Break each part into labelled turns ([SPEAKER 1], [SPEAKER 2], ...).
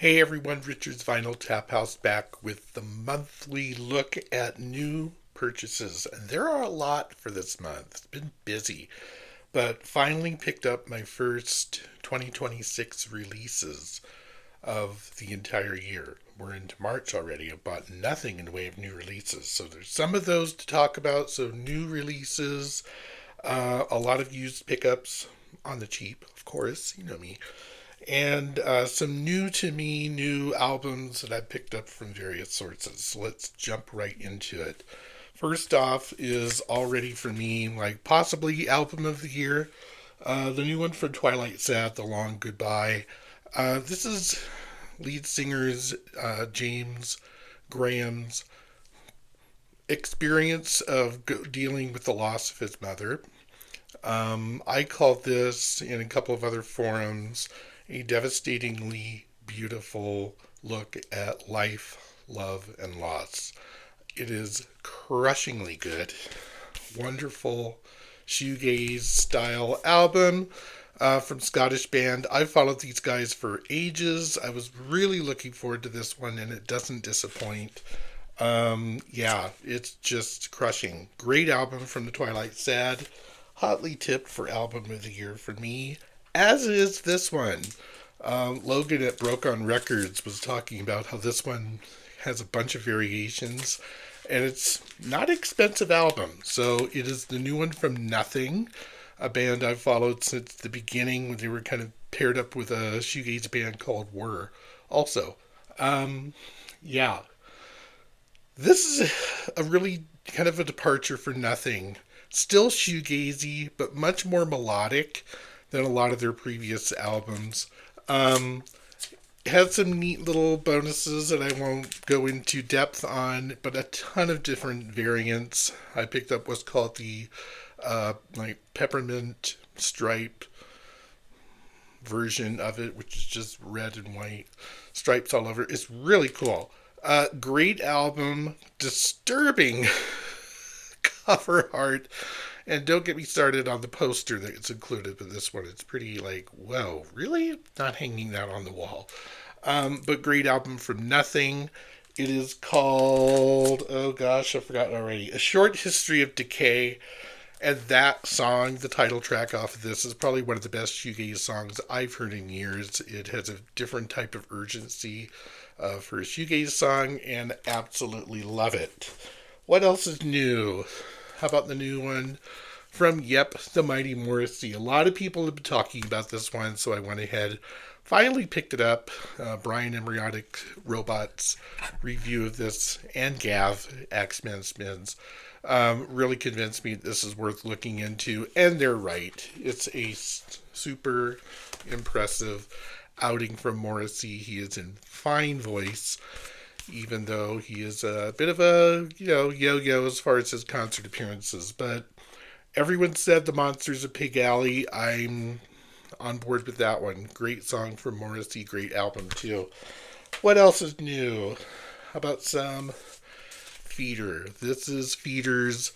[SPEAKER 1] Hey everyone, Richard's Vinyl Taphouse back with the monthly look at new purchases. And there are a lot for this month. It's been busy, but finally picked up my first 2026 releases of the entire year. We're into March already. I've bought nothing in the way of new releases. So there's some of those to talk about. So new releases, a lot of used pickups on the cheap, of course, you know me, and some new to me new albums that I picked up from various sources. So let's jump right into it. First off is already for me like possibly album of the year, the new one from Twilight Sad, The Long Goodbye. This is lead singer's James Graham's experience of dealing with the loss of his mother. I called this, in a couple of other forums, a devastatingly beautiful look at life, love, and loss. It is crushingly good. Wonderful shoegaze style album from Scottish band. I've followed these guys for ages. I was really looking forward to this one, and it doesn't disappoint. Yeah, it's just crushing. Great album from the Twilight Sad. Hotly tipped for album of the year for me, as is this one. Logan at Broke on Records was talking about how this one has a bunch of variations, and it's not an expensive album. So it is the new one from Nothing, a band I've followed since the beginning when they were kind of paired up with a shoegaze band called Whir. Also, yeah, this is a really kind of a departure for Nothing. Still shoegazy, but much more melodic than a lot of their previous albums. Um, had some neat little bonuses that I won't go into depth on, but a ton of different variants. I picked up what's called the like peppermint stripe version of it, which is just red and white stripes all over. It's really cool. Great album, disturbing cover art, and don't get me started on the poster that's included with this one. It's pretty like, whoa, really? Not hanging that on the wall. But great album from Nothing. It is called, oh gosh, I've forgotten already, A Short History of Decay. And that song, the title track off of this, is probably one of the best shoegaze songs I've heard in years. It has a different type of urgency for a shoegaze song, and absolutely love it. What else is new? How about the new one from the Mighty Morrissey? A lot of people have been talking about this one, so I went ahead, finally picked it up. Brian Embryotic Robot's review of this, and Gav, Axeman Spins, really convinced me this is worth looking into, and they're right. It's a super impressive outing from Morrissey. He is in fine voice, even though he is a bit of a, yo-yo as far as his concert appearances. But everyone said The Monsters of Pig Alley. I'm on board with that one. Great song from Morrissey. Great album, too. What else is new? How about some Feeder? This is Feeder's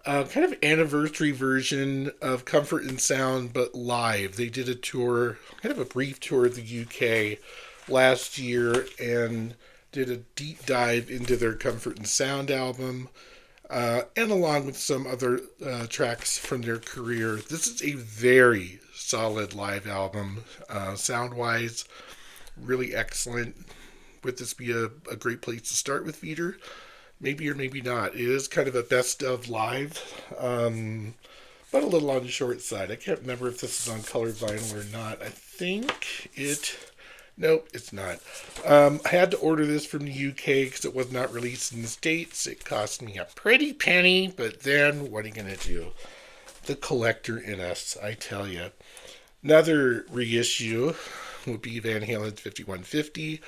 [SPEAKER 1] kind of anniversary version of Comfort and Sound, but live. They did a tour, kind of a brief tour of the UK last year, and did a deep dive into their Comfort and Sound album, and along with some other tracks from their career. This is a very solid live album, sound-wise, really excellent. Would this be a great place to start with Feeder? Maybe or maybe not. It is kind of a best of live, but a little on the short side. I can't remember if this is on colored vinyl or not. I think nope, it's not. I had to order this from the UK because it was not released in the States. It cost me a pretty penny, but then what are you going to do? The collector in us, I tell you. Another reissue would be Van Halen's 5150.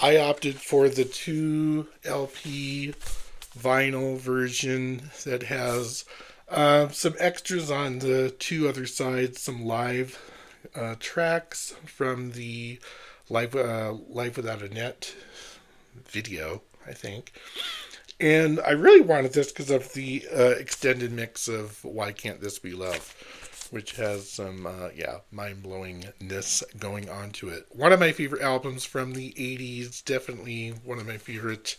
[SPEAKER 1] I opted for the 2 LP vinyl version that has some extras on the 2 other sides, some live tracks from the Live Without a Net video, I think. And I really wanted this because of the extended mix of Why Can't This Be Love. which has some, mind-blowingness going on to it. One of my favorite albums from the 80s, definitely one of my favorites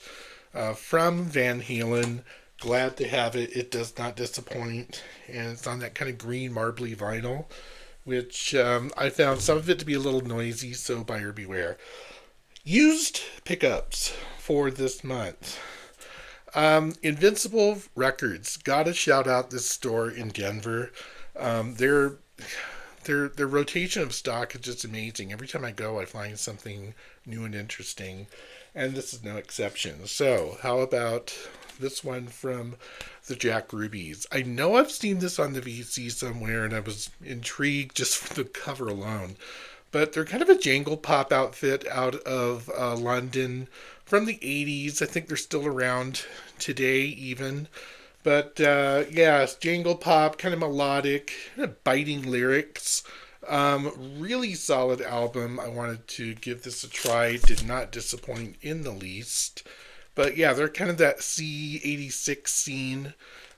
[SPEAKER 1] from Van Halen. Glad to have it. It does not disappoint, and it's on that kind of green marbly vinyl, which I found some of it to be a little noisy, so buyer beware. Used pickups for this month. Invincible Records. Gotta shout out this store in Denver. Their rotation of stock is just amazing. Every time I go, I find something new and interesting, and this is no exception. So, how about this one from the Jack Rubies? I know I've seen this on the VC somewhere, and I was intrigued just for the cover alone. But they're kind of a jangle pop outfit out of London from the 80s. I think they're still around today, even. But yeah, it's jangle pop, kind of melodic, kind of biting lyrics. Really solid album. I wanted to give this a try. Did not disappoint in the least. But yeah, they're kind of that C86 scene.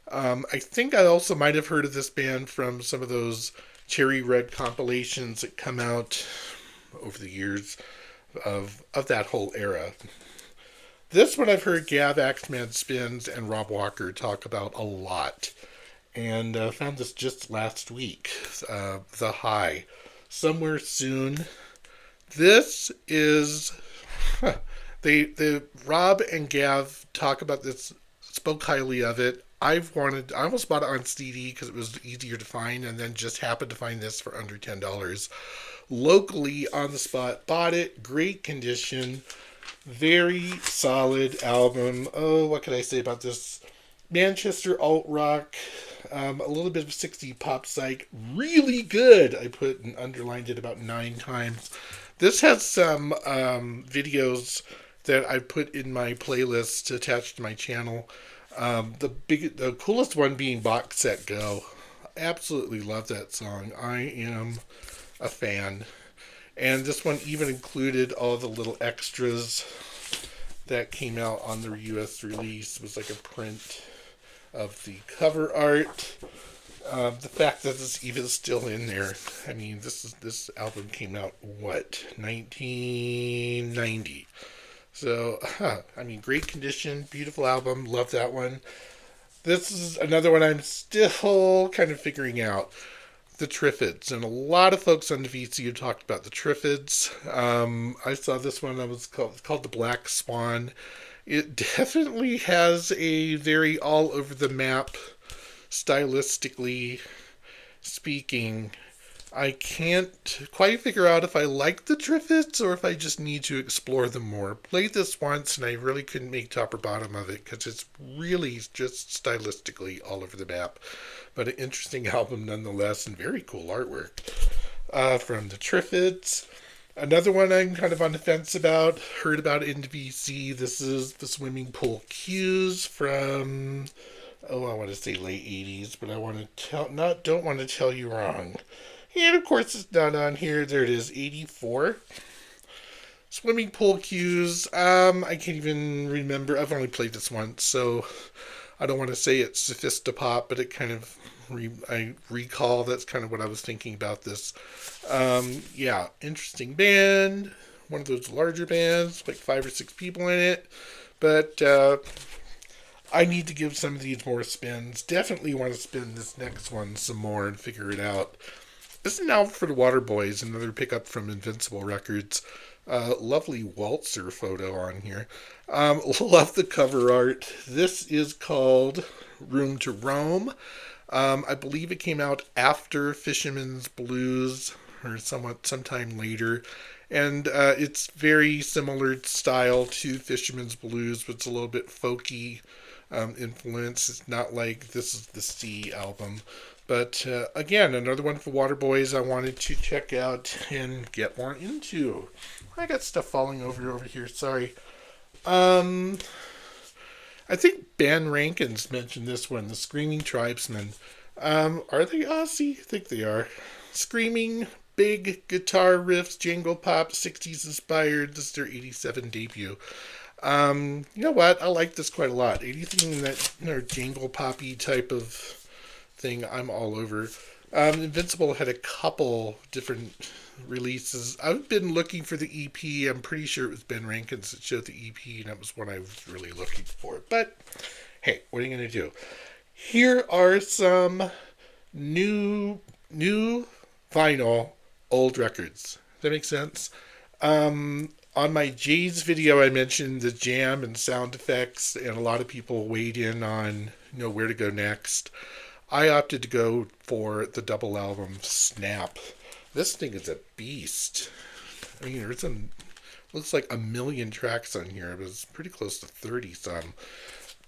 [SPEAKER 1] I think I also might have heard of this band from some of those Cherry Red compilations that come out over the years of that whole era. This one I've heard Gav Axman Spins and Rob Walker talk about a lot. And found this just last week. The High. Somewhere Soon. This is... They Rob and Gav talk about this, spoke highly of it. I almost bought it on CD because it was easier to find, and then just happened to find this for under $10 locally on the spot. Bought it, great condition, very solid album. Oh, what can I say about this? Manchester alt rock, a little bit of 60s pop psych, really good. I put and underlined it about 9 times. This has some videos that I put in my playlist attached to my channel. The coolest one being Box Set Go. Absolutely love that song. I am a fan. And this one even included all the little extras that came out on their US release. It was like a print of the cover art. The fact that it's even still in there. I mean, this album came out, 1990. So, I mean, great condition, beautiful album, love that one. This is another one I'm still kind of figuring out. The Triffids, and a lot of folks on the VC have talked about the Triffids. I saw this one that was called The Black Swan. It definitely has a very all over the map, stylistically speaking. I can't quite figure out if I like the Triffids or if I just need to explore them more. Played this once and I really couldn't make top or bottom of it because it's really just stylistically all over the map. But an interesting album nonetheless, and very cool artwork from the Triffids. Another one I'm kind of on the fence about, heard about in VC. This is the Swimming Pool Cues from, I want to say late 80s, but don't want to tell you wrong. And of course it's not on here. There it is, 84. Swimming Pool Cues. I can't even remember. I've only played this once, so I don't want to say it's sophistopop, but it kind of, I recall that's kind of what I was thinking about this. Yeah, interesting band. One of those larger bands, like 5 or 6 people in it. But I need to give some of these more spins. Definitely want to spin this next one some more and figure it out. This is now for the Waterboys, another pickup from Invincible Records. Lovely waltzer photo on here. Love the cover art. This is called Room to Roam. I believe it came out after Fisherman's Blues, or sometime later. And it's very similar style to Fisherman's Blues, but it's a little bit folky influence. It's not like this is the Sea album. But again, another one for Waterboys I wanted to check out and get more into. I got stuff falling over here, sorry. I think Ben Rankins mentioned this one, the Screaming Tribesmen. Are they Aussie? I think they are. Screaming, big guitar riffs, jangle pop, 60s inspired. This is their 87 debut. You know what? I like this quite a lot. Anything in that jangle poppy type of thing, I'm all over. Invincible had a couple different releases. I've been looking for the EP. I'm pretty sure it was Ben Rankins that showed the EP, and that was what I was really looking for. But hey, what are you going to do? Here are some new vinyl, old records. Does that make sense? On my J's video, I mentioned the jam and sound effects, and a lot of people weighed in on where to go next. I opted to go for the double album Snap. This thing is a beast. I mean, looks like a million tracks on here. It was pretty close to 30 some.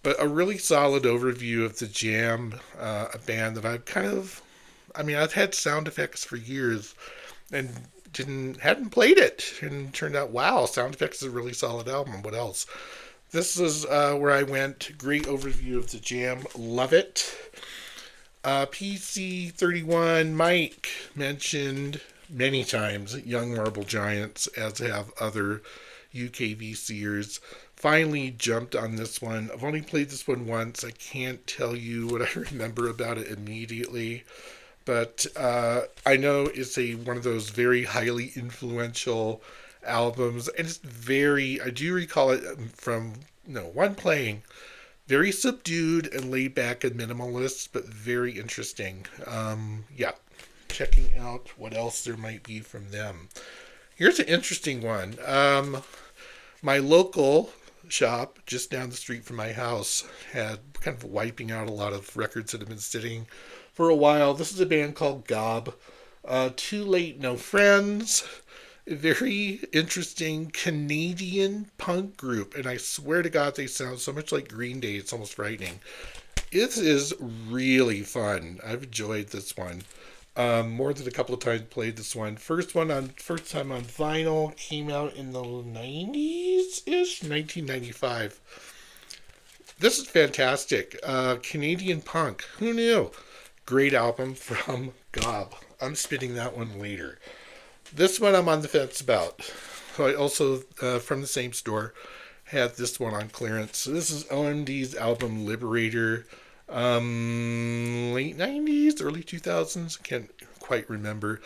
[SPEAKER 1] But a really solid overview of the Jam, a band that I've had sound effects for years and hadn't played it, and turned out, wow, sound effects is a really solid album. What else? This is where I went. Great overview of the Jam. Love it. PC31 Mike mentioned many times Young Marble Giants, as have other UKVCers. Finally jumped on this one. I've only played this one once. I can't tell you what I remember about it immediately, but I know it's one of those very highly influential albums, and I do recall it from one playing. Very subdued and laid back and minimalist, but very interesting. Yeah, checking out what else there might be from them. Here's an interesting one. My local shop just down the street from my house had kind of wiping out a lot of records that have been sitting for a while. This is a band called Gob. Too Late No Friends. A very interesting Canadian punk group, and I swear to God they sound so much like Green Day, it's almost frightening. It is really fun. I've enjoyed this one. More than a couple of times played this one. First time on vinyl, came out in the 90s-ish, 1995. This is fantastic. Canadian punk. Who knew? Great album from Gob. I'm spinning that one later. This one I'm on the fence about. So I also, from the same store, had this one on clearance. So this is OMD's album Liberator. Late 90s, early 2000s. Can't quite remember.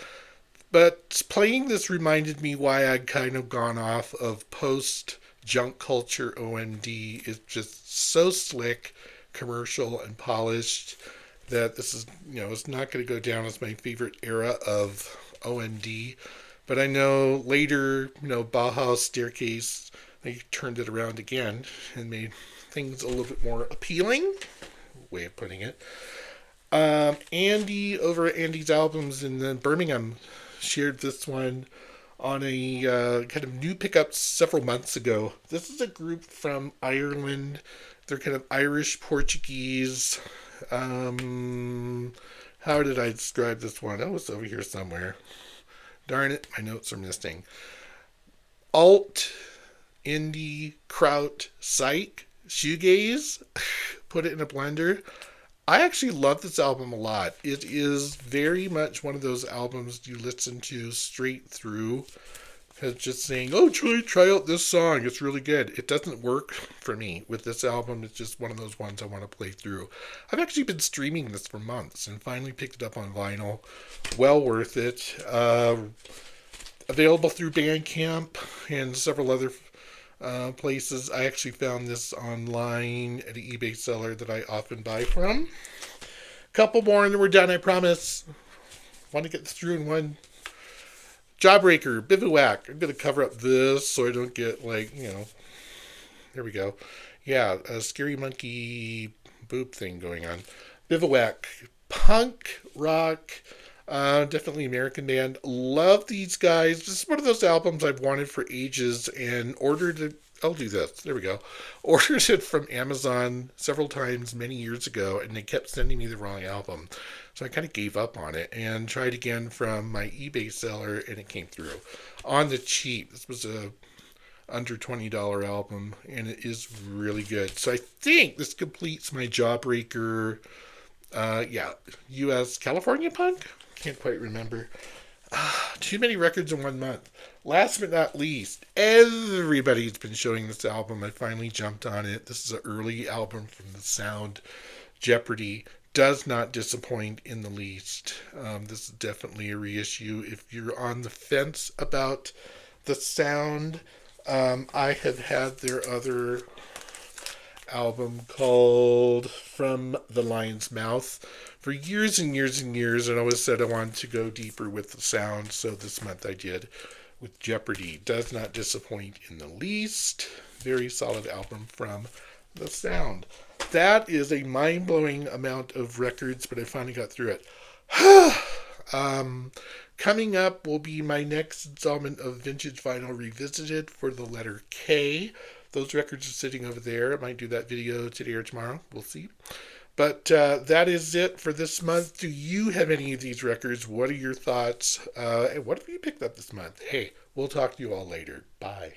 [SPEAKER 1] But playing this reminded me why I'd kind of gone off of post-junk culture OMD. It's just so slick, commercial, and polished that this is, it's not going to go down as my favorite era of OMD. But I know later, Bauhaus Staircase, they turned it around again and made things a little bit more appealing, way of putting it. Andy over at Andy's Albums in Birmingham shared this one on a kind of new pickup several months ago. This is a group from Ireland. They're kind of Irish Portuguese. How did I describe this one? Oh, it's over here somewhere. Darn it, my notes are missing. Alt, indie, kraut, psych, shoegaze. Put it in a blender. I actually love this album a lot. It is very much one of those albums you listen to straight through. It's just saying, oh, try out this song. It's really good. It doesn't work for me with this album. It's just one of those ones I want to play through. I've actually been streaming this for months and finally picked it up on vinyl. Well worth it. Available through Bandcamp and several other places. I actually found this online at an eBay seller that I often buy from. Couple more and then we're done, I promise. Want to get this through in one. Jawbreaker, Bivouac. I'm going to cover up this so I don't get there we go. Yeah, a scary monkey boob thing going on. Bivouac, punk, rock, definitely American band. Love these guys. This is one of those albums I've wanted for ages and ordered it. I'll do this. There we go. Ordered it from Amazon several times many years ago, and they kept sending me the wrong album. So I kind of gave up on it and tried again from my eBay seller, and it came through. On the cheap. This was a under $20 album, and it is really good. So I think this completes my Jawbreaker, U.S. California punk? Can't quite remember. Too many records in 1 month. Last but not least, everybody's been showing this album. I finally jumped on it. This is an early album from the Sound Jeopardy. does not disappoint in the least. This is definitely a reissue. If you're on the fence about the sound, I have had their other album called From the Lion's Mouth for years and years and years, and I always said I wanted to go deeper with the sound, so this month I did with Jeopardy. Does not disappoint in the least. Very solid album from the sound. That is a mind-blowing amount of records, but I finally got through it. Coming up will be my next installment of Vintage Vinyl Revisited for the letter K. Those records are sitting over there. I might do that video today or tomorrow. We'll see. But that is it for this month. Do you have any of these records? What are your thoughts? What have you picked up this month? Hey, we'll talk to you all later. Bye.